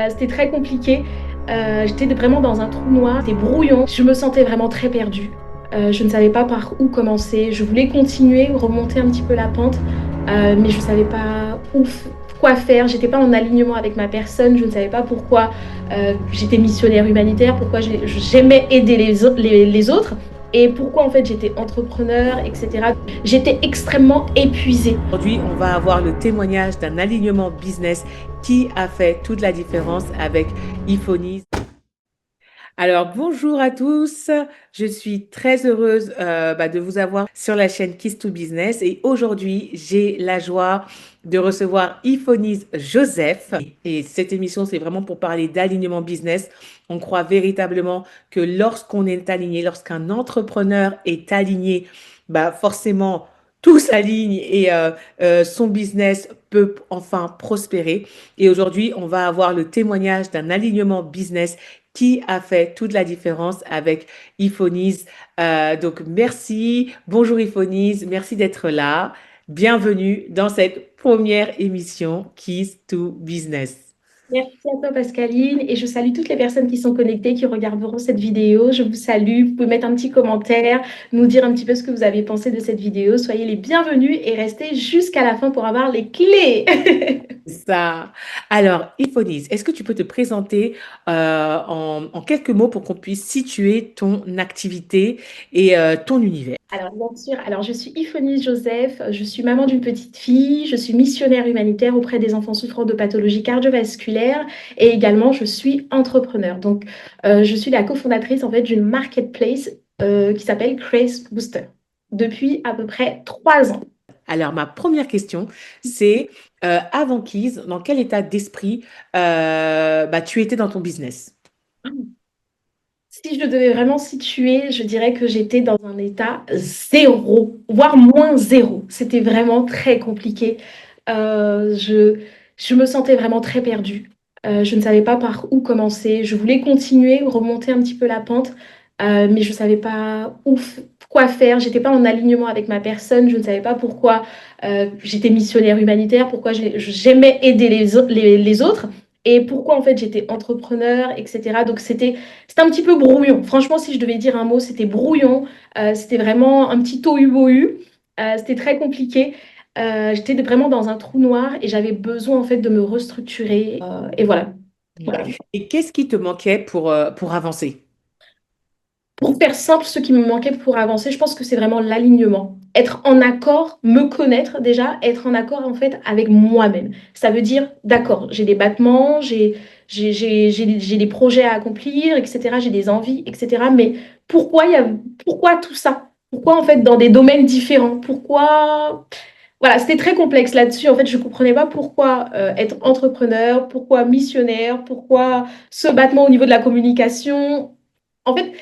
C'était très compliqué. J'étais vraiment dans un trou noir, c'était brouillon. Je me sentais vraiment très perdue. Je ne savais pas par où commencer. Je voulais continuer, remonter un petit peu la pente, mais je ne savais pas quoi faire. J'étais pas en alignement avec ma personne. Je ne savais pas pourquoi j'étais missionnaire humanitaire, pourquoi j'aimais aider les autres. Et pourquoi en fait j'étais entrepreneur, etc. J'étais extrêmement épuisée. Aujourd'hui, on va avoir le témoignage d'un alignement business qui a fait toute la différence avec Ifonies. Alors, bonjour à tous. Je suis très heureuse de vous avoir sur la chaîne Kiss to Business. Et aujourd'hui, j'ai la joie de recevoir Ifonies Joseph. Et cette émission, c'est vraiment pour parler d'alignement business. On croit véritablement que lorsqu'on est aligné, lorsqu'un entrepreneur est aligné, forcément, tout s'aligne et son business peut enfin prospérer. Et aujourd'hui, on va avoir le témoignage d'un alignement business qui a fait toute la différence avec Ifonies. Donc, merci. Bonjour Ifonies, merci d'être là. Bienvenue dans cette première émission Keys to Business. Merci à toi Pascaline et je salue toutes les personnes qui sont connectées, qui regarderont cette vidéo. Je vous salue. Vous pouvez mettre un petit commentaire, nous dire un petit peu ce que vous avez pensé de cette vidéo. Soyez les bienvenus et restez jusqu'à la fin pour avoir les clés. Ça. Alors, Ifonies, est-ce que tu peux te présenter en quelques mots pour qu'on puisse situer ton activité et ton univers? Alors, bien sûr, je suis Ifonies Joseph, je suis maman d'une petite fille, je suis missionnaire humanitaire auprès des enfants souffrant de pathologies cardiovasculaires et également je suis entrepreneur. Donc, je suis la cofondatrice en fait d'une marketplace qui s'appelle Grace Booster depuis à peu près 3 ans. Alors, ma première question, c'est avant Keys, dans quel état d'esprit tu étais dans ton business? Si je devais vraiment situer, je dirais que j'étais dans un état zéro, voire moins zéro. C'était vraiment très compliqué. Euh, je, je me sentais vraiment très perdue. Je ne savais pas par où commencer. Je voulais continuer, remonter un petit peu la pente, mais je ne savais pas quoi faire. J'étais pas en alignement avec ma personne. Je ne savais pas pourquoi j'étais missionnaire humanitaire, pourquoi j'aimais aider les autres. Et pourquoi en fait j'étais entrepreneur, etc. Donc c'était un petit peu brouillon. Franchement, si je devais dire un mot, c'était brouillon. C'était vraiment un petit tohu-bohu. C'était très compliqué. J'étais vraiment dans un trou noir et j'avais besoin en fait de me restructurer. Et voilà. Voilà. Et qu'est-ce qui te manquait pour avancer? Pour faire simple, ce qui me manquait pour avancer, je pense que c'est vraiment l'alignement. Être en accord, me connaître déjà, être en accord en fait avec moi-même. Ça veut dire, d'accord, j'ai des battements, j'ai des projets à accomplir, etc. J'ai des envies, etc. Mais pourquoi tout ça? Pourquoi en fait dans des domaines différents? Pourquoi? Voilà, c'était très complexe là-dessus. En fait, je ne comprenais pas pourquoi être entrepreneur, pourquoi missionnaire, pourquoi ce battement au niveau de la communication. En fait,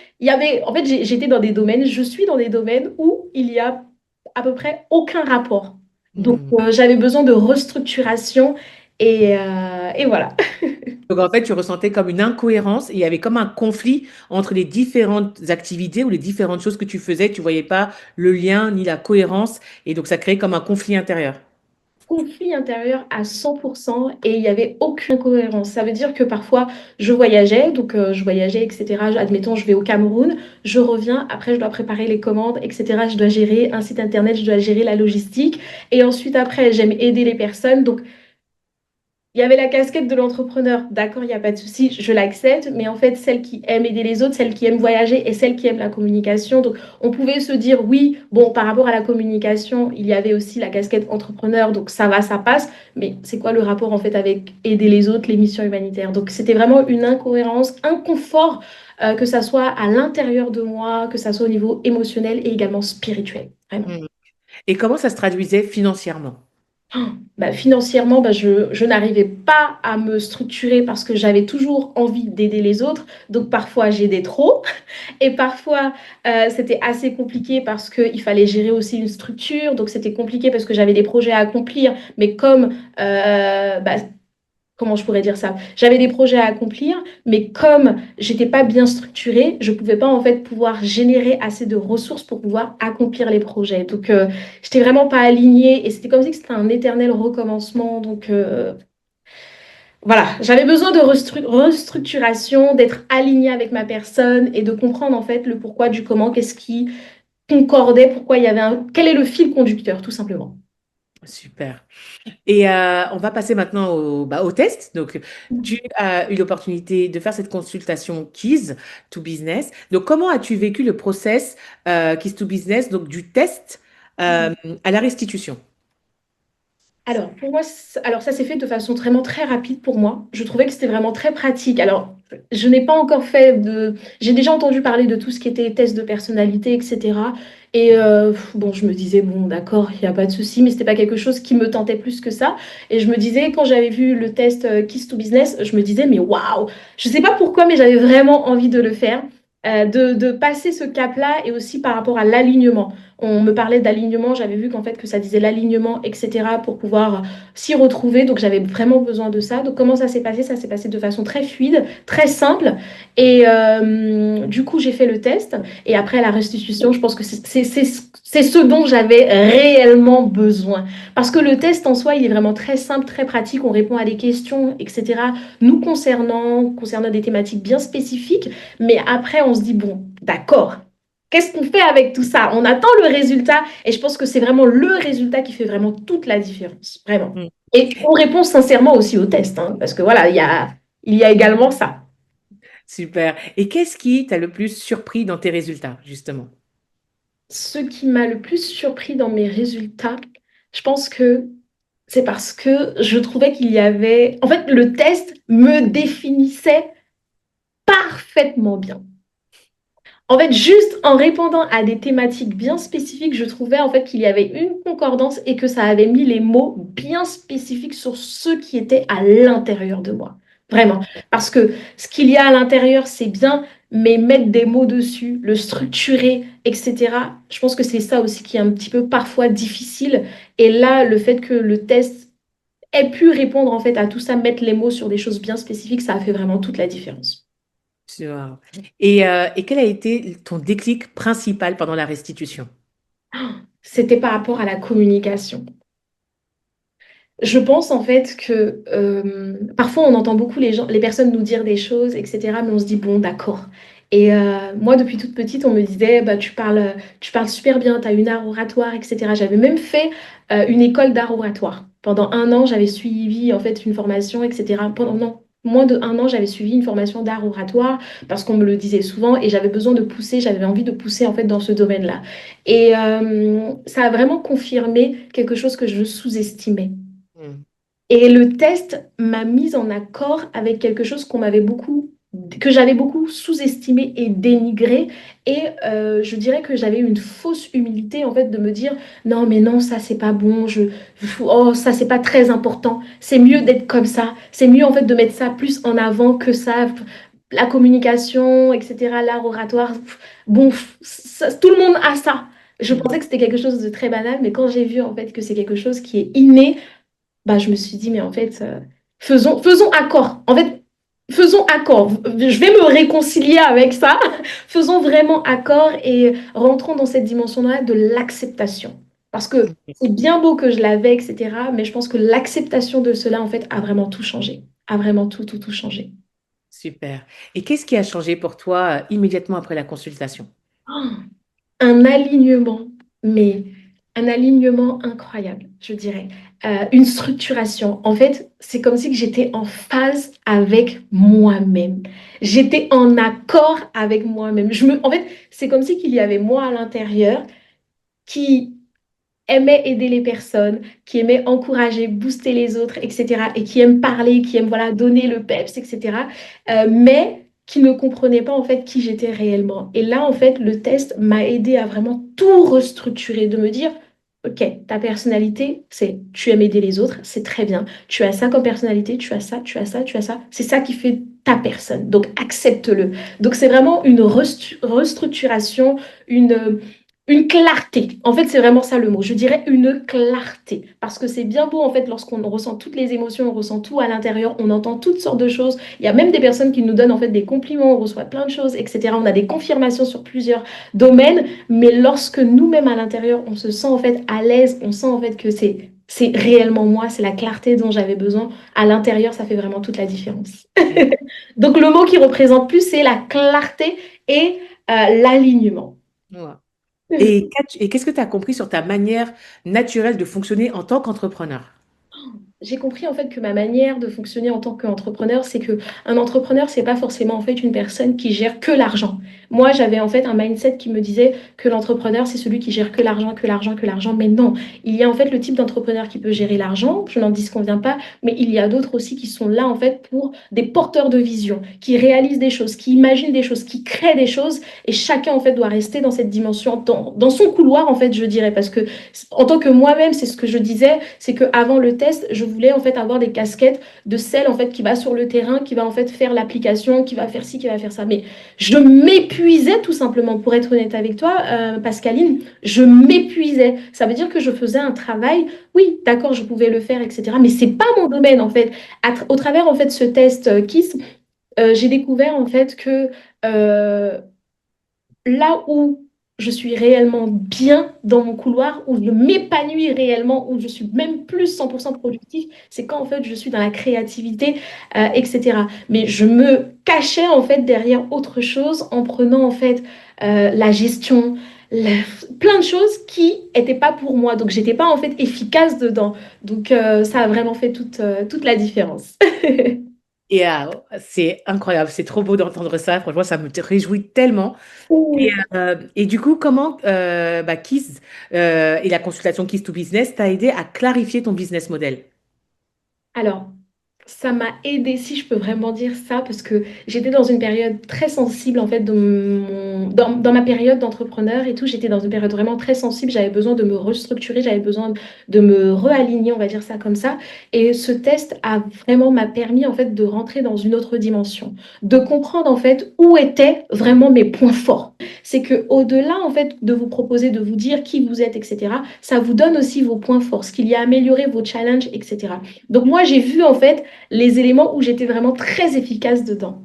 j'étais dans des domaines, je suis dans des domaines où il y a à peu près aucun rapport. Donc, Hmm. j'avais besoin de restructuration et voilà. Donc en fait, tu ressentais comme une incohérence et il y avait comme un conflit entre les différentes activités ou les différentes choses que tu faisais. Tu voyais pas le lien ni la cohérence et donc ça créait comme un conflit intérieur. Conflit intérieur à 100% et il n'y avait aucune cohérence. Ça veut dire que parfois, je voyageais, je voyageais, etc. Admettons, je vais au Cameroun, je reviens, après, je dois préparer les commandes, etc. Je dois gérer un site internet, je dois gérer la logistique. Et ensuite, après, j'aime aider les personnes. Donc, il y avait la casquette de l'entrepreneur. D'accord, il n'y a pas de souci, je l'accepte. Mais en fait, celle qui aime aider les autres, celle qui aime voyager et celle qui aime la communication. Donc, on pouvait se dire, oui, bon, par rapport à la communication, il y avait aussi la casquette entrepreneur. Donc, ça va, ça passe. Mais c'est quoi le rapport, en fait, avec aider les autres, les missions humanitaires? Donc, c'était vraiment une incohérence, un confort, que ça soit à l'intérieur de moi, que ça soit au niveau émotionnel et également spirituel. Vraiment. Hmm. Et comment ça se traduisait financièrement? Financièrement, je n'arrivais pas à me structurer parce que j'avais toujours envie d'aider les autres. Donc parfois j'aidais trop et parfois c'était assez compliqué parce qu'il fallait gérer aussi une structure. Donc c'était compliqué parce que j'avais des projets à accomplir. Mais comme comment je pourrais dire ça? J'avais des projets à accomplir, mais comme j'étais pas bien structurée, je pouvais pas en fait pouvoir générer assez de ressources pour pouvoir accomplir les projets. Donc, j'étais vraiment pas alignée et c'était comme si c'était un éternel recommencement. Donc, voilà, j'avais besoin de restructuration, d'être alignée avec ma personne et de comprendre en fait le pourquoi du comment, qu'est-ce qui concordait, pourquoi il y avait quel est le fil conducteur, tout simplement. Super. Et on va passer maintenant au test. Donc, tu as eu l'opportunité de faire cette consultation Keys to Business. Donc, comment as-tu vécu le process Keys to Business, donc du test à la restitution? Alors, pour moi, alors ça s'est fait de façon vraiment très rapide pour moi. Je trouvais que c'était vraiment très pratique. Alors, je n'ai pas encore fait de... J'ai déjà entendu parler de tout ce qui était test de personnalité, etc. Et bon, je me disais, bon, d'accord, il n'y a pas de souci, mais c'était pas quelque chose qui me tentait plus que ça. Et je me disais, quand j'avais vu le test Keys to Business, je me disais, mais waouh! Je sais pas pourquoi, mais j'avais vraiment envie de le faire, de passer ce cap-là et aussi par rapport à l'alignement. On me parlait d'alignement, j'avais vu qu'en fait que ça disait l'alignement, etc. pour pouvoir s'y retrouver. Donc j'avais vraiment besoin de ça. Donc comment ça s'est passé? Ça s'est passé de façon très fluide, très simple. Et du coup, j'ai fait le test. Et après la restitution, je pense que c'est ce dont j'avais réellement besoin. Parce que le test en soi, il est vraiment très simple, très pratique. On répond à des questions, etc. nous concernant des thématiques bien spécifiques. Mais après, on se dit, bon, d'accord. Qu'est-ce qu'on fait avec tout ça? On attend le résultat et je pense que c'est vraiment le résultat qui fait vraiment toute la différence, vraiment. Mm. Et on répond sincèrement aussi au test, hein, parce que voilà, il y a également ça. Super. Et qu'est-ce qui t'a le plus surpris dans tes résultats, justement? Ce qui m'a le plus surpris dans mes résultats, je pense que c'est parce que je trouvais qu'il y avait... En fait, le test me définissait parfaitement bien. En fait, juste en répondant à des thématiques bien spécifiques, je trouvais en fait qu'il y avait une concordance et que ça avait mis les mots bien spécifiques sur ce qui était à l'intérieur de moi. Vraiment. Parce que ce qu'il y a à l'intérieur, c'est bien, mais mettre des mots dessus, le structurer, etc., je pense que c'est ça aussi qui est un petit peu parfois difficile. Et là, le fait que le test ait pu répondre en fait à tout ça, mettre les mots sur des choses bien spécifiques, ça a fait vraiment toute la différence. Wow. Et quel a été ton déclic principal pendant la restitution? C'était par rapport à la communication. Je pense en fait que parfois on entend beaucoup les gens, les personnes nous dire des choses, etc. Mais on se dit bon, d'accord. Et moi, depuis toute petite, on me disait bah, tu parles super bien, tu as une art oratoire, etc. J'avais même fait une école d'art oratoire. Pendant un an, j'avais suivi en fait une formation, etc. Pendant non, moins de un an, j'avais suivi une formation d'art oratoire parce qu'on me le disait souvent et j'avais besoin de pousser, j'avais envie de pousser en fait dans ce domaine-là. Et ça a vraiment confirmé quelque chose que je sous-estimais. Mm. Et le test m'a mise en accord avec quelque chose que j'avais beaucoup sous-estimé et dénigré. Et je dirais que j'avais une fausse humilité en fait de me dire non mais non ça c'est pas bon, oh ça c'est pas très important. C'est mieux d'être comme ça. C'est mieux en fait de mettre ça plus en avant que ça. La communication, etc. L'art oratoire. Bon, tout le monde a ça. Je Mm. pensais que c'était quelque chose de très banal, mais quand j'ai vu en fait que c'est quelque chose qui est inné, bah, je me suis dit, mais en fait, faisons accord. En fait, faisons accord. Je vais me réconcilier avec ça. Faisons vraiment accord et rentrons dans cette dimension-là de l'acceptation. Parce que c'est bien beau que je l'avais, etc. Mais je pense que l'acceptation de cela, en fait, a vraiment tout changé. A vraiment tout changé. Super. Et qu'est-ce qui a changé pour toi immédiatement après la consultation? Oh, un alignement, mais un alignement incroyable, je dirais. Une structuration. En fait, c'est comme si que j'étais en phase avec moi-même. J'étais en accord avec moi-même. En fait, c'est comme si qu'il y avait moi à l'intérieur qui aimait aider les personnes, qui aimait encourager, booster les autres, etc. Et qui aime parler, qui aime voilà, donner le peps, etc. Mais qui ne comprenait pas en fait qui j'étais réellement. Et là, en fait, le test m'a aidé à vraiment tout restructurer, de me dire, OK, ta personnalité, c'est tu aimes aider les autres, c'est très bien. Tu as ça comme personnalité, tu as ça, tu as ça, tu as ça. C'est ça qui fait ta personne. Donc, accepte-le. Donc, c'est vraiment une restructuration, une une clarté. En fait, c'est vraiment ça le mot. Je dirais une clarté. Parce que c'est bien beau, en fait, lorsqu'on ressent toutes les émotions, on ressent tout à l'intérieur, on entend toutes sortes de choses. Il y a même des personnes qui nous donnent, en fait, des compliments, on reçoit plein de choses, etc. On a des confirmations sur plusieurs domaines. Mais lorsque nous-mêmes, à l'intérieur, on se sent, en fait, à l'aise, on sent, en fait, que c'est réellement moi, c'est la clarté dont j'avais besoin. À l'intérieur, ça fait vraiment toute la différence. Donc le mot qui représente plus, c'est la clarté et l'alignement. Ouais. Et qu'est-ce que tu as compris sur ta manière naturelle de fonctionner en tant qu'entrepreneur? J'ai compris en fait que ma manière de fonctionner en tant qu'entrepreneur, c'est que un entrepreneur, c'est pas forcément en fait une personne qui gère que l'argent. Moi, j'avais en fait un mindset qui me disait que l'entrepreneur, c'est celui qui gère que l'argent, que l'argent, que l'argent. Mais non, il y a en fait le type d'entrepreneur qui peut gérer l'argent, je n'en disconviens pas, mais il y a d'autres aussi qui sont là en fait pour des porteurs de vision, qui réalisent des choses, qui imaginent des choses, qui créent des choses, et chacun en fait doit rester dans cette dimension, dans son couloir en fait, je dirais, parce que en tant que moi-même, c'est ce que je disais, c'est que avant le test, je voulais en fait avoir des casquettes de celle en fait qui va sur le terrain, qui va en fait faire l'application, qui va faire ci, qui va faire ça. Mais je m'épuisais tout simplement, pour être honnête avec toi, Pascaline, je m'épuisais. Ça veut dire que je faisais un travail, oui, d'accord, je pouvais le faire, etc. Mais c'est pas mon domaine en fait. Au travers en fait ce test KISS, j'ai découvert en fait que euh, là où je suis réellement bien dans mon couloir, où je m'épanouis réellement, où je suis même plus 100% productif, c'est quand en fait je suis dans la créativité, etc. Mais je me cachais en fait derrière autre chose en prenant en fait la gestion, la- plein de choses qui n'étaient pas pour moi. Donc j'étais pas en fait efficace dedans. Donc ça a vraiment fait toute la différence. Et c'est incroyable, c'est trop beau d'entendre ça. Franchement, ça me réjouit tellement. Et du coup, comment Kiss et la consultation Kiss to Business t'a aidé à clarifier ton business model? Alors, ça m'a aidé, si je peux vraiment dire ça, parce que j'étais dans une période très sensible, en fait, dans ma période d'entrepreneur et tout. J'étais dans une période vraiment très sensible. J'avais besoin de me restructurer, j'avais besoin de me réaligner, on va dire ça comme ça. Et ce test m'a permis, en fait, de rentrer dans une autre dimension, de comprendre, en fait, où étaient vraiment mes points forts. C'est que au-delà, en fait, de vous proposer, de vous dire qui vous êtes, etc., ça vous donne aussi vos points forts, ce qu'il y a à améliorer, vos challenges, etc. Donc moi, j'ai vu en fait les éléments où j'étais vraiment très efficace dedans.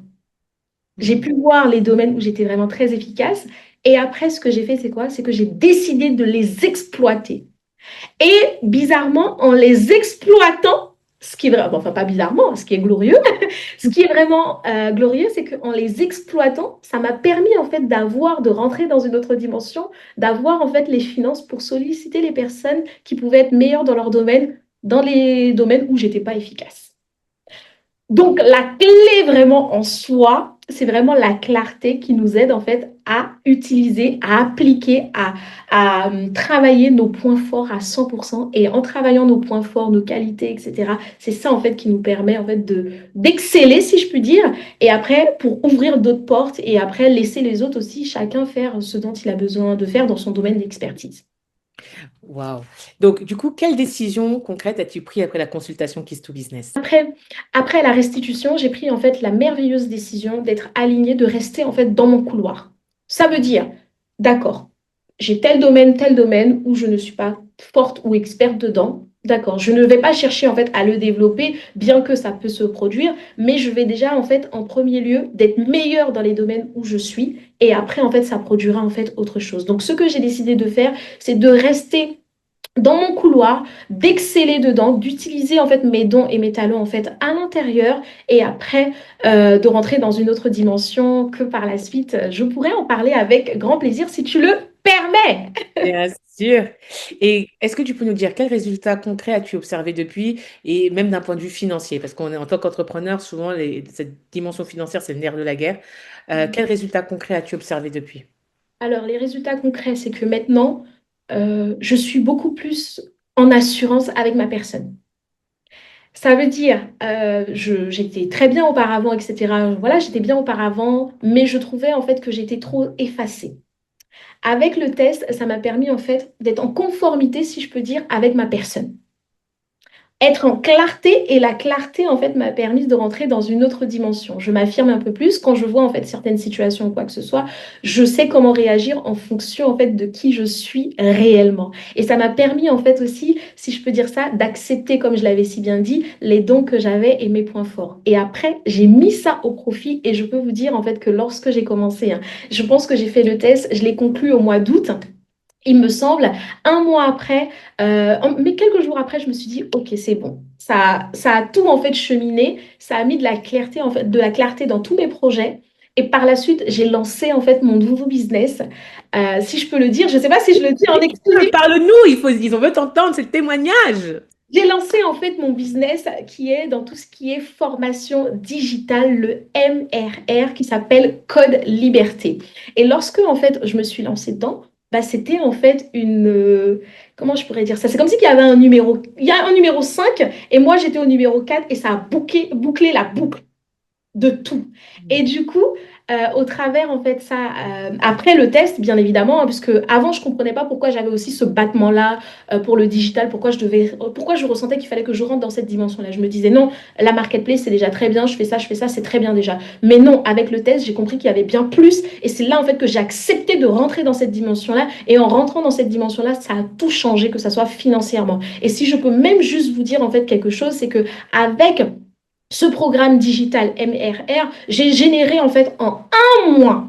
J'ai Mhm. pu voir les domaines où j'étais vraiment très efficace. Et après, ce que j'ai fait, c'est quoi? C'est que j'ai décidé de les exploiter. Et bizarrement, en les exploitant, ce qui est vraiment, enfin pas bizarrement, ce qui est glorieux, ce qui est vraiment glorieux, c'est qu'en les exploitant, ça m'a permis en fait de rentrer dans une autre dimension, d'avoir en fait les finances pour solliciter les personnes qui pouvaient être meilleures dans leur domaine, dans les domaines où j'étais pas efficace. Donc, la clé vraiment en soi, c'est vraiment la clarté qui nous aide en fait à utiliser, à appliquer, à travailler nos points forts à 100%. Et en travaillant nos points forts, nos qualités, etc., c'est ça en fait qui nous permet en fait d'exceller, si je puis dire. Et après, pour ouvrir d'autres portes et après laisser les autres aussi, chacun faire ce dont il a besoin de faire dans son domaine d'expertise. Waouh. Donc, du coup, quelle décision concrète as-tu pris après la consultation Kiss to Business? Après la restitution, j'ai pris en fait la merveilleuse décision d'être alignée, de rester en fait dans mon couloir. Ça veut dire, d'accord, j'ai tel domaine où je ne suis pas forte ou experte dedans. D'accord, je ne vais pas chercher en fait à le développer, bien que ça peut se produire, mais je vais déjà en fait en premier lieu d'être meilleure dans les domaines où je suis, et après en fait ça produira en fait autre chose. Donc ce que j'ai décidé de faire, c'est de rester dans mon couloir, d'exceller dedans, d'utiliser en fait mes dons et mes talents en fait à l'intérieur et après de rentrer dans une autre dimension que par la suite je pourrais en parler avec grand plaisir si tu le permets. Bien sûr. Et est-ce que tu peux nous dire quels résultats concrets as-tu observé depuis et même d'un point de vue financier? Parce qu'on est en tant qu'entrepreneur, souvent cette dimension financière, c'est le nerf de la guerre. Quels résultats concrets as-tu observé depuis? Alors les résultats concrets, c'est que maintenant je suis beaucoup plus en assurance avec ma personne. Ça veut dire, j'étais très bien auparavant, etc. Voilà, j'étais bien auparavant, mais je trouvais en fait que j'étais trop effacée. Avec le test, ça m'a permis en fait d'être en conformité, si je peux dire, avec ma personne. Être en clarté et la clarté en fait m'a permis de rentrer dans une autre dimension. Je m'affirme un peu plus quand je vois en fait certaines situations ou quoi que ce soit, je sais comment réagir en fonction en fait de qui je suis réellement. Et ça m'a permis en fait aussi, si je peux dire ça, d'accepter comme je l'avais si bien dit les dons que j'avais et mes points forts. Et après, j'ai mis ça au profit et je peux vous dire en fait que lorsque j'ai commencé, hein, je pense que j'ai fait le test, je l'ai conclu au mois d'août. il me semble, un mois après, mais quelques jours après, je me suis dit, ok, c'est bon. Ça a tout en fait cheminé, ça a mis de la clarté en fait, de la clarté dans tous mes projets. Et par la suite, j'ai lancé en fait mon nouveau business. Si je peux le dire, je ne sais pas si je le dis en exclusif. Parle-nous, on veut t'entendre, c'est le témoignage. J'ai lancé en fait mon business qui est dans tout ce qui est formation digitale, le MRR, qui s'appelle Code Liberté. Et lorsque en fait je me suis lancée dedans, bah, c'était en fait comment je pourrais dire ça? C'est comme si il y avait un numéro, il y a un numéro 5 et moi j'étais au numéro 4 et ça a bouclé la boucle de tout. Et du coup, au travers, en fait, ça, après le test, bien évidemment, hein, parce que avant, je comprenais pas pourquoi j'avais aussi ce battement-là pour le digital, pourquoi je ressentais qu'il fallait que je rentre dans cette dimension-là. Je me disais, non, la marketplace, c'est déjà très bien, je fais ça, c'est très bien déjà. Mais non, avec le test, j'ai compris qu'il y avait bien plus. Et c'est là, en fait, que j'ai accepté de rentrer dans cette dimension-là. Et en rentrant dans cette dimension-là, ça a tout changé, que ça soit financièrement. Et si je peux même juste vous dire, en fait, quelque chose, c'est que avec ce programme digital MRR, j'ai généré en fait en un mois,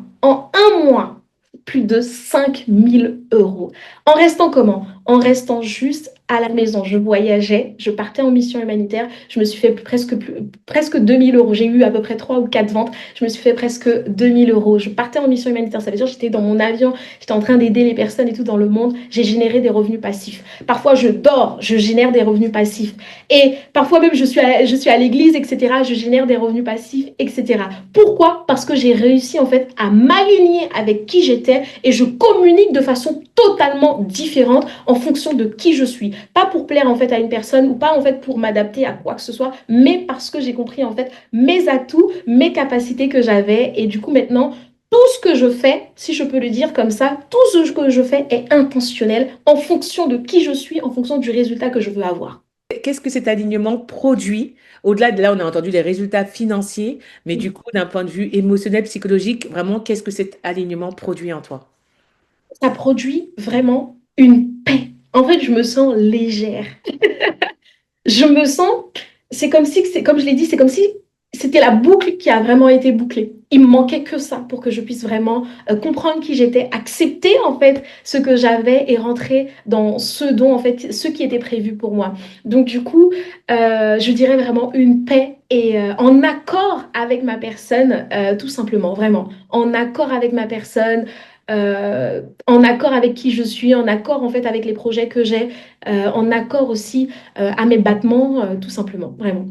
plus de 5 000 euros. En restant comment? En restant juste à la maison. Je voyageais, je partais en mission humanitaire, je me suis fait presque 2 000 euros. J'ai eu à peu près 3 ou 4 ventes, je me suis fait presque 2 000 euros. Je partais en mission humanitaire, ça veut dire que j'étais dans mon avion, j'étais en train d'aider les personnes et tout dans le monde. J'ai généré des revenus passifs. Parfois, je dors, je génère des revenus passifs. Et parfois même, je suis à l'église, etc. Je génère des revenus passifs, etc. Pourquoi? Parce que j'ai réussi en fait à m'aligner avec qui j'étais et je communique de façon totalement différente en fonction de qui je suis. Pas pour plaire en fait à une personne ou pas en fait pour m'adapter à quoi que ce soit, mais parce que j'ai compris en fait mes atouts, mes capacités que j'avais et du coup maintenant tout ce que je fais, si je peux le dire comme ça, tout ce que je fais est intentionnel en fonction de qui je suis, en fonction du résultat que je veux avoir. Qu'est-ce que cet alignement produit? Au-delà de là, on a entendu les résultats financiers, mais du coup, d'un point de vue émotionnel, psychologique, vraiment, qu'est-ce que cet alignement produit en toi? Ça produit vraiment une paix. En fait, je me sens légère. Je me sens, c'est comme je l'ai dit, c'est comme si c'était la boucle qui a vraiment été bouclée. Il me manquait que ça pour que je puisse vraiment comprendre qui j'étais, accepter en fait ce que j'avais et rentrer dans ce qui était prévu pour moi. Donc du coup, je dirais vraiment une paix et en accord avec ma personne, tout simplement, vraiment, en accord avec ma personne. En accord avec qui je suis, en accord en fait avec les projets que j'ai, en accord aussi à mes battements, tout simplement, vraiment.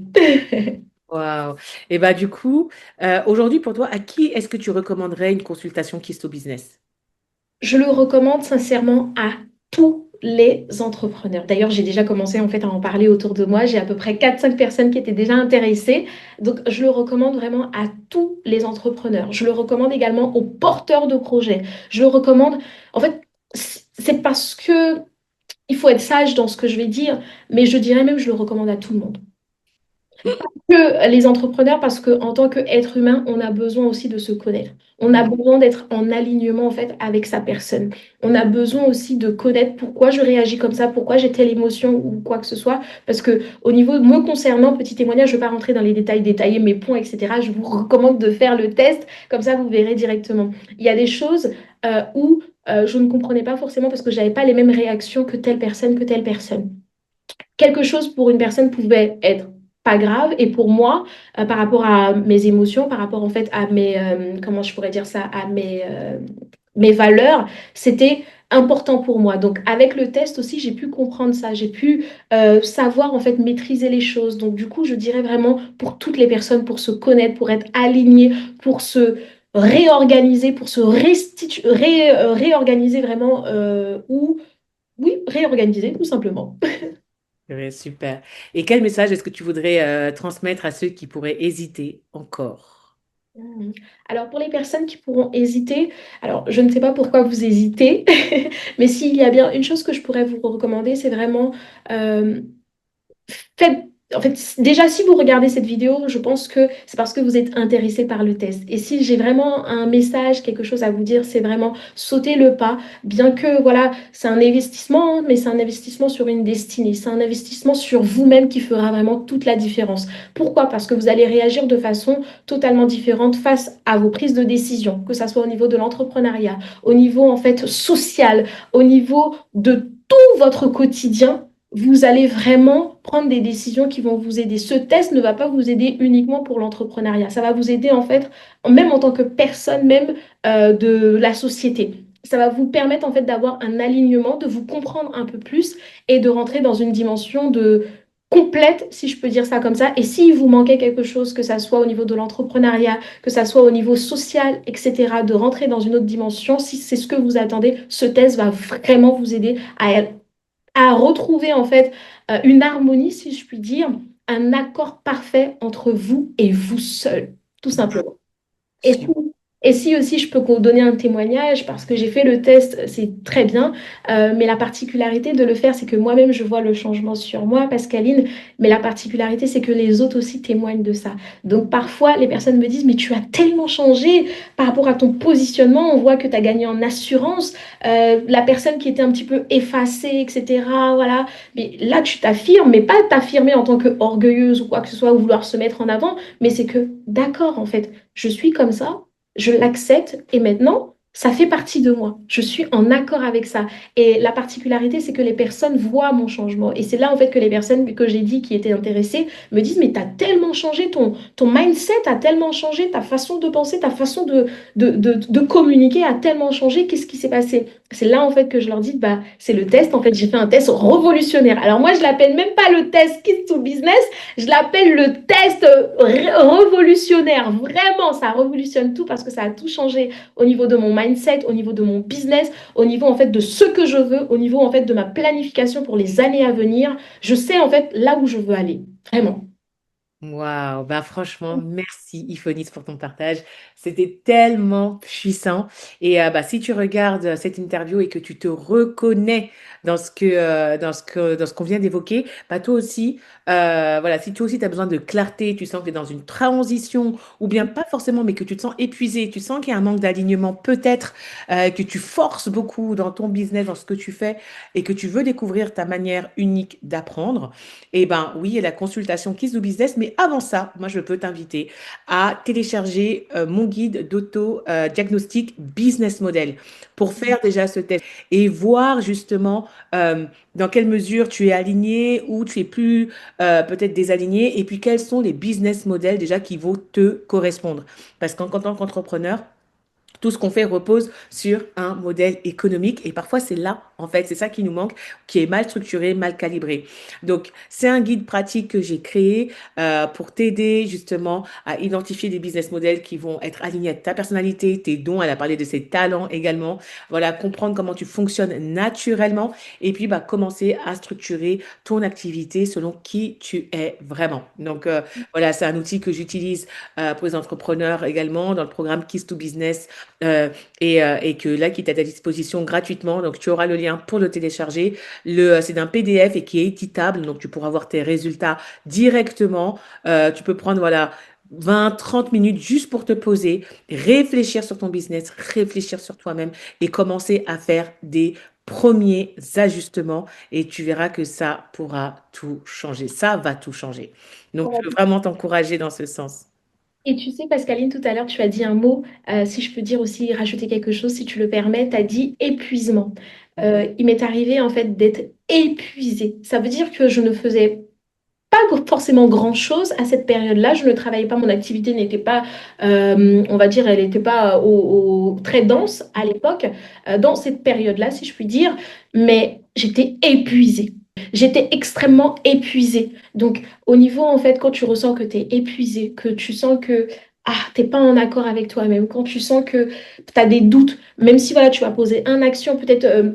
Waouh. Et bah du coup, aujourd'hui pour toi, à qui est-ce que tu recommanderais une consultation Kisto Business? Je le recommande sincèrement à tous les entrepreneurs. D'ailleurs, j'ai déjà commencé en fait à en parler autour de moi. J'ai à peu près 4 5 personnes qui étaient déjà intéressées. Donc, je le recommande vraiment à tous les entrepreneurs. Je le recommande également aux porteurs de projets. Je le recommande, en fait, c'est parce que il faut être sage dans ce que je vais dire, mais je dirais même, je le recommande à tout le monde. Que les entrepreneurs, parce qu'en tant qu'être humain, on a besoin aussi de se connaître. On a besoin d'être en alignement en fait avec sa personne. On a besoin aussi de connaître pourquoi je réagis comme ça, pourquoi j'ai telle émotion ou quoi que ce soit. Parce que au niveau me concernant, petit témoignage, je ne vais pas rentrer dans les détails, détailler mes points, etc. Je vous recommande de faire le test, comme ça vous verrez directement. Il y a des choses où je ne comprenais pas forcément parce que je n'avais pas les mêmes réactions que telle personne. Quelque chose pour une personne pouvait être pas grave et pour moi par rapport à mes émotions par rapport en fait à mes comment je pourrais dire ça à mes valeurs c'était important pour moi donc avec le test aussi j'ai pu comprendre ça j'ai pu savoir en fait maîtriser les choses donc du coup je dirais vraiment pour toutes les personnes pour se connaître pour être aligné pour se réorganiser pour se réorganiser vraiment ou oui réorganiser tout simplement. Ouais, super. Et quel message est-ce que tu voudrais transmettre à ceux qui pourraient hésiter encore? Mhm. Alors pour les personnes qui pourront hésiter, alors je ne sais pas pourquoi vous hésitez, mais s'il y a bien une chose que je pourrais vous recommander, c'est vraiment euh, faites En fait, déjà, si vous regardez cette vidéo, je pense que c'est parce que vous êtes intéressé par le test. Et si j'ai vraiment un message, quelque chose à vous dire, c'est vraiment sauter le pas, bien que, voilà, c'est un investissement, mais c'est un investissement sur une destinée. C'est un investissement sur vous-même qui fera vraiment toute la différence. Pourquoi? Parce que vous allez réagir de façon totalement différente face à vos prises de décision, que ça soit au niveau de l'entrepreneuriat, au niveau, en fait, social, au niveau de tout votre quotidien. Vous allez vraiment prendre des décisions qui vont vous aider. Ce test ne va pas vous aider uniquement pour l'entrepreneuriat. Ça va vous aider en fait, même en tant que personne même de la société. Ça va vous permettre en fait d'avoir un alignement, de vous comprendre un peu plus et de rentrer dans une dimension de complète, si je peux dire ça comme ça. Et s'il vous manquait quelque chose, que ça soit au niveau de l'entrepreneuriat, que ça soit au niveau social, etc., de rentrer dans une autre dimension, si c'est ce que vous attendez, ce test va vraiment vous aider à retrouver en fait une harmonie, si je puis dire, un accord parfait entre vous et vous seul, tout simplement. Et si, et si aussi je peux vous donner un témoignage, parce que j'ai fait le test, c'est très bien, mais la particularité de le faire, c'est que moi-même, je vois le changement sur moi, Pascaline, mais la particularité, c'est que les autres aussi témoignent de ça. Donc parfois, les personnes me disent, mais tu as tellement changé par rapport à ton positionnement, on voit que tu as gagné en assurance, la personne qui était un petit peu effacée, etc., voilà, mais là, tu t'affirmes, mais pas t'affirmer en tant que orgueilleuse ou quoi que ce soit, ou vouloir se mettre en avant, mais c'est que, d'accord, en fait, je suis comme ça, je l'accepte et maintenant, ça fait partie de moi. Je suis en accord avec ça. Et la particularité, c'est que les personnes voient mon changement. Et c'est là, en fait, que les personnes que j'ai dit qui étaient intéressées me disent, mais tu as tellement changé, ton mindset a tellement changé, ta façon de penser, ta façon de communiquer a tellement changé. Qu'est-ce qui s'est passé? C'est là, en fait, que je leur dis, bah, c'est le test. En fait, j'ai fait un test révolutionnaire. Alors moi, je l'appelle même pas le test Kids to Business, je l'appelle le test révolutionnaire. Vraiment, ça révolutionne tout parce que ça a tout changé au niveau de mon mindset, au niveau de mon business, au niveau en fait de ce que je veux, au niveau en fait de ma planification pour les années à venir. Je sais en fait là où je veux aller. Vraiment. Waouh, bah franchement, merci Ifonis pour ton partage. C'était tellement puissant. Et bah, si tu regardes cette interview et que tu te reconnais dans ce qu'on vient d'évoquer, bah, toi aussi, voilà, si toi aussi tu as besoin de clarté, tu sens que tu es dans une transition, ou bien pas forcément, mais que tu te sens épuisé, tu sens qu'il y a un manque d'alignement, peut-être que tu forces beaucoup dans ton business, dans ce que tu fais, et que tu veux découvrir ta manière unique d'apprendre. Eh ben oui, il y a la consultation Kiss do Business, mais avant ça, moi je peux t'inviter à télécharger mon guide d'auto-diagnostic Business Model pour faire déjà ce test et voir justement dans quelle mesure tu es aligné ou tu es plus peut-être désaligné et puis quels sont les business models déjà qui vont te correspondre. Parce qu'en tant qu'entrepreneur, tout ce qu'on fait repose sur un modèle économique et parfois c'est là, en fait, c'est ça qui nous manque, qui est mal structuré, mal calibré. Donc, c'est un guide pratique que j'ai créé pour t'aider justement à identifier des business models qui vont être alignés à ta personnalité, tes dons, elle a parlé de ses talents également, voilà, comprendre comment tu fonctionnes naturellement et puis bah, commencer à structurer ton activité selon qui tu es vraiment. Donc, voilà, c'est un outil que j'utilise pour les entrepreneurs également dans le programme Keys to Business et que là, qui est à ta disposition gratuitement. Donc, tu auras le lien pour le télécharger. C'est d'un PDF et qui est éditable. Donc, tu pourras voir tes résultats directement. Tu peux prendre, voilà, 20-30 minutes juste pour te poser, réfléchir sur ton business, réfléchir sur toi-même et commencer à faire des premiers ajustements et tu verras que ça pourra tout changer. Ça va tout changer. Donc, je veux vraiment t'encourager dans ce sens. Et tu sais, Pascaline, tout à l'heure, tu as dit un mot, si je peux dire aussi, rajouter quelque chose, si tu le permets, tu as dit épuisement. Il m'est arrivé en fait d'être épuisée. Ça veut dire que je ne faisais pas forcément grand-chose à cette période-là. Je ne travaillais pas, mon activité n'était pas, on va dire, elle n'était pas très dense à l'époque, dans cette période-là, si je puis dire, mais j'étais épuisée. J'étais extrêmement épuisée. Donc, au niveau, en fait, quand tu ressens que tu es épuisé, que tu sens que t'es pas en accord avec toi-même, quand tu sens que tu as des doutes, même si voilà, tu vas poser une action, peut-être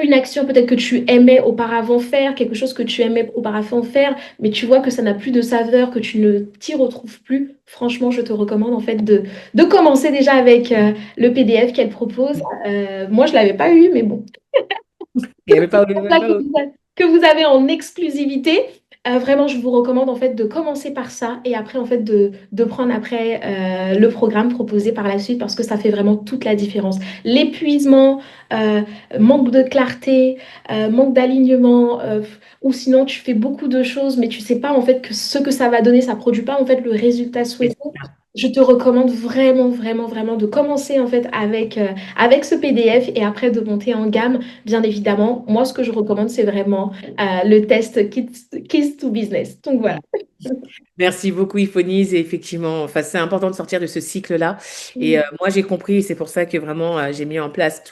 une action peut-être que tu aimais auparavant faire, quelque chose que tu aimais auparavant faire, mais tu vois que ça n'a plus de saveur, que tu ne t'y retrouves plus, franchement, je te recommande en fait de commencer déjà avec le PDF qu'elle propose. Moi, je l'avais pas eu, mais bon, Il n'y avait pas, ça que vous avez en exclusivité. Vraiment, je vous recommande en fait de commencer par ça et après en fait de prendre après le programme proposé par la suite parce que ça fait vraiment toute la différence. L'épuisement, euh, manque de clarté, manque d'alignement, ou sinon tu fais beaucoup de choses mais tu sais pas en fait que ce que ça va donner, ça produit pas en fait le résultat C'est souhaité. ça. Je te recommande vraiment, vraiment, vraiment de commencer en fait avec ce PDF et après de monter en gamme, bien évidemment. Moi, ce que je recommande, c'est vraiment le test Kids to Business. Donc voilà. Merci beaucoup, Iphonise. Et effectivement, enfin, c'est important de sortir de ce cycle-là. Et Mhm. moi, j'ai compris, et c'est pour ça que vraiment, j'ai mis en place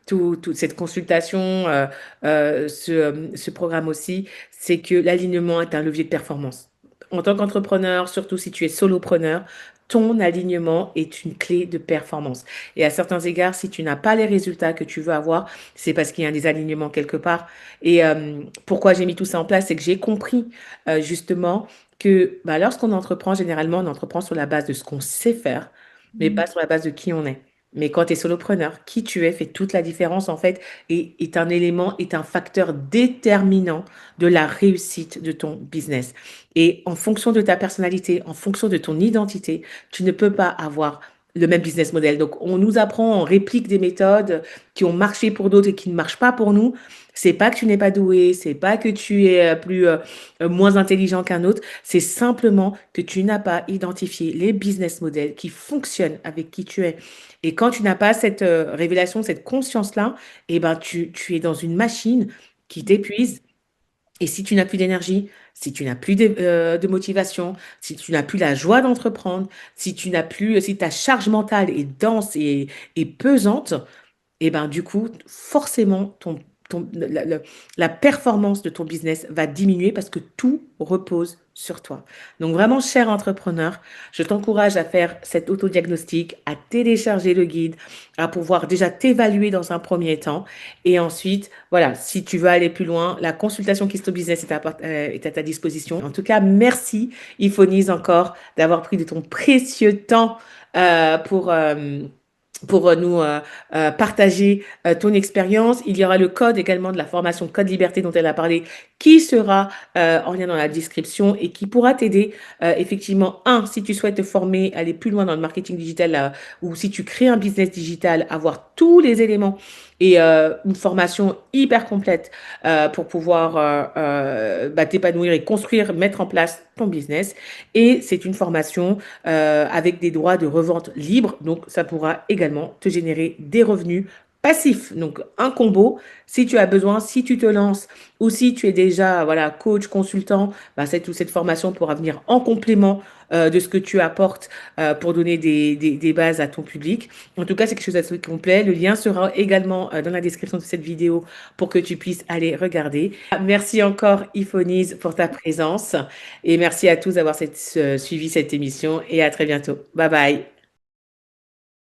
toute cette consultation, ce programme aussi, c'est que l'alignement est un levier de performance. En tant qu'entrepreneur, surtout si tu es solopreneur, ton alignement est une clé de performance. Et à certains égards, si tu n'as pas les résultats que tu veux avoir, c'est parce qu'il y a un désalignement quelque part. Et pourquoi j'ai mis tout ça en place, c'est que j'ai compris justement que bah, lorsqu'on entreprend, généralement, on entreprend sur la base de ce qu'on sait faire, mais pas sur la base de qui on est. Mais quand tu es solopreneur, qui tu es fait toute la différence, en fait, et est un élément, est un facteur déterminant de la réussite de ton business. Et en fonction de ta personnalité, en fonction de ton identité, tu ne peux pas avoir le même business model. Donc, on nous apprend, on réplique des méthodes qui ont marché pour d'autres et qui ne marchent pas pour nous. C'est pas que tu n'es pas doué, c'est pas que tu es moins intelligent qu'un autre. C'est simplement que tu n'as pas identifié les business models qui fonctionnent avec qui tu es. Et quand tu n'as pas cette révélation, cette conscience-là, eh ben, tu es dans une machine qui t'épuise. Et si tu n'as plus d'énergie, si tu n'as plus de motivation, si tu n'as plus la joie d'entreprendre, si tu n'as plus, si ta charge mentale est dense et pesante, et ben du coup, forcément, la performance de ton business va diminuer parce que tout repose sur toi. Donc vraiment, cher entrepreneur, je t'encourage à faire cet autodiagnostic, à télécharger le guide, à pouvoir déjà t'évaluer dans un premier temps. Et ensuite, voilà, si tu veux aller plus loin, la consultation Kisto Business est à ta disposition. En tout cas, merci, Iphonise, encore d'avoir pris de ton précieux temps euh, pour... euh, pour nous partager ton expérience. Il y aura le code également de la formation Code Liberté dont elle a parlé qui sera en lien dans la description et qui pourra t'aider effectivement, si tu souhaites te former, aller plus loin dans le marketing digital ou si tu crées un business digital, avoir tous les éléments et une formation hyper complète pour pouvoir t'épanouir et construire, mettre en place ton business. Et c'est une formation avec des droits de revente libres. Donc, ça pourra également te générer des revenus passifs. Donc, un combo. Si tu as besoin, si tu te lances ou si tu es déjà voilà, coach, consultant, bah, cette formation pourra venir en complément de ce que tu apportes pour donner des bases à ton public. En tout cas, c'est quelque chose d'assez complet. Le lien sera également dans la description de cette vidéo pour que tu puisses aller regarder. Merci encore, Iphonise, pour ta présence. Et merci à tous d'avoir suivi cette émission et à très bientôt. Bye bye.